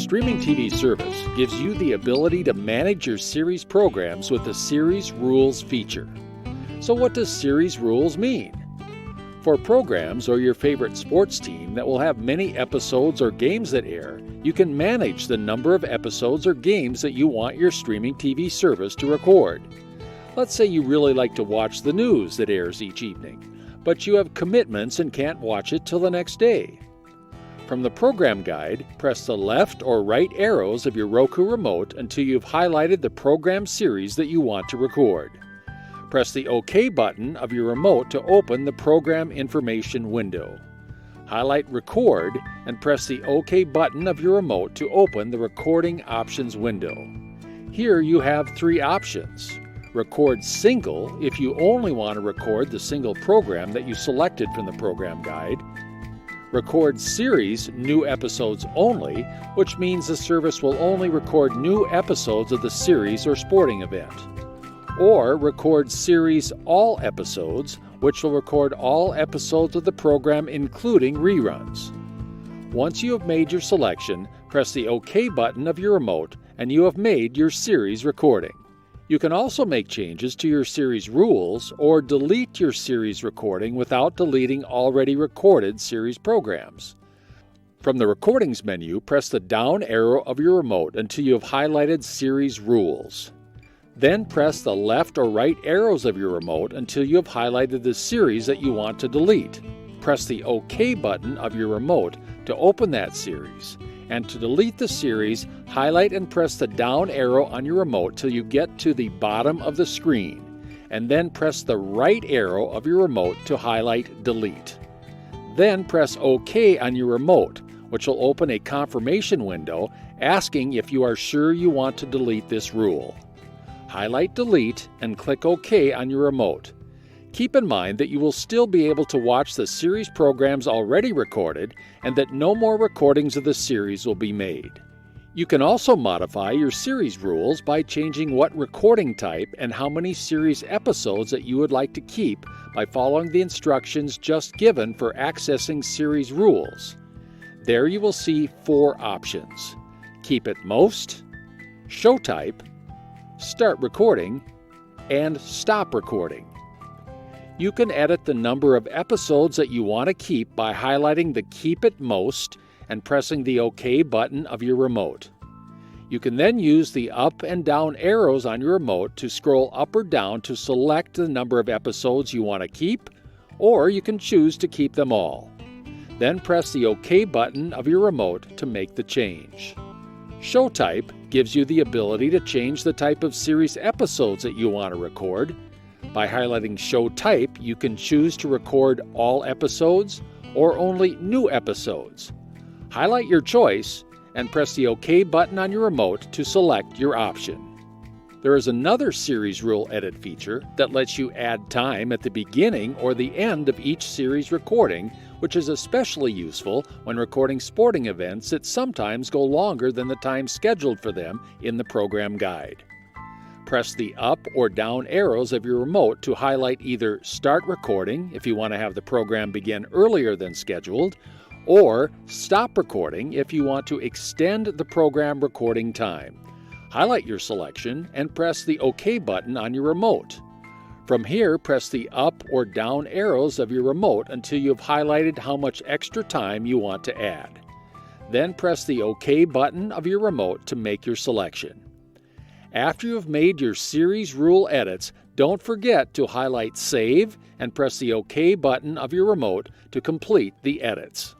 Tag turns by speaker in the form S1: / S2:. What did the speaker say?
S1: streaming TV service gives you the ability to manage your series programs with the Series Rules feature. So what does Series Rules mean? For programs or your favorite sports team that will have many episodes or games that air, you can manage the number of episodes or games that you want your streaming TV service to record. Let's say you really like to watch the news that airs each evening, but you have commitments and can't watch it till the next day. From the program guide, press the left or right arrows of your Roku remote until you've highlighted the program series that you want to record. Press the OK button of your remote to open the program information window. Highlight Record and press the OK button of your remote to open the recording options window. Here you have three options. Record single if you only want to record the single program that you selected from the program guide. Record series new episodes only, which means the service will only record new episodes of the series or sporting event. Or record series all episodes, which will record all episodes of the program including reruns. Once you have made your selection, press the OK button of your remote and you have made your series recording. You can also make changes to your series rules or delete your series recording without deleting already recorded series programs. From the Recordings menu, press the down arrow of your remote until you have highlighted Series Rules. Then press the left or right arrows of your remote until you have highlighted the series that you want to delete. Press the OK button of your remote to open that series. And to delete the series, highlight and press the down arrow on your remote till you get to the bottom of the screen, and then press the right arrow of your remote to highlight Delete. Then press OK on your remote, which will open a confirmation window asking if you are sure you want to delete this rule. Highlight Delete and click OK on your remote. Keep in mind that you will still be able to watch the series programs already recorded and that no more recordings of the series will be made. You can also modify your series rules by changing what recording type and how many series episodes that you would like to keep by following the instructions just given for accessing series rules. There you will see four options: Keep at Most, Show Type, Start Recording, and Stop Recording. You can edit the number of episodes that you want to keep by highlighting the Keep at Most and pressing the OK button of your remote. You can then use the up and down arrows on your remote to scroll up or down to select the number of episodes you want to keep, or you can choose to keep them all. Then press the OK button of your remote to make the change. Show Type gives you the ability to change the type of series episodes that you want to record. By highlighting Show Type, you can choose to record all episodes or only new episodes. Highlight your choice and press the OK button on your remote to select your option. There is another series rule edit feature that lets you add time at the beginning or the end of each series recording, which is especially useful when recording sporting events that sometimes go longer than the time scheduled for them in the program guide. Press the up or down arrows of your remote to highlight either Start Recording if you want to have the program begin earlier than scheduled, or Stop Recording if you want to extend the program recording time. Highlight your selection and press the OK button on your remote. From here, press the up or down arrows of your remote until you have highlighted how much extra time you want to add. Then press the OK button of your remote to make your selection. After you have made your series rule edits, don't forget to highlight Save and press the OK button of your remote to complete the edits.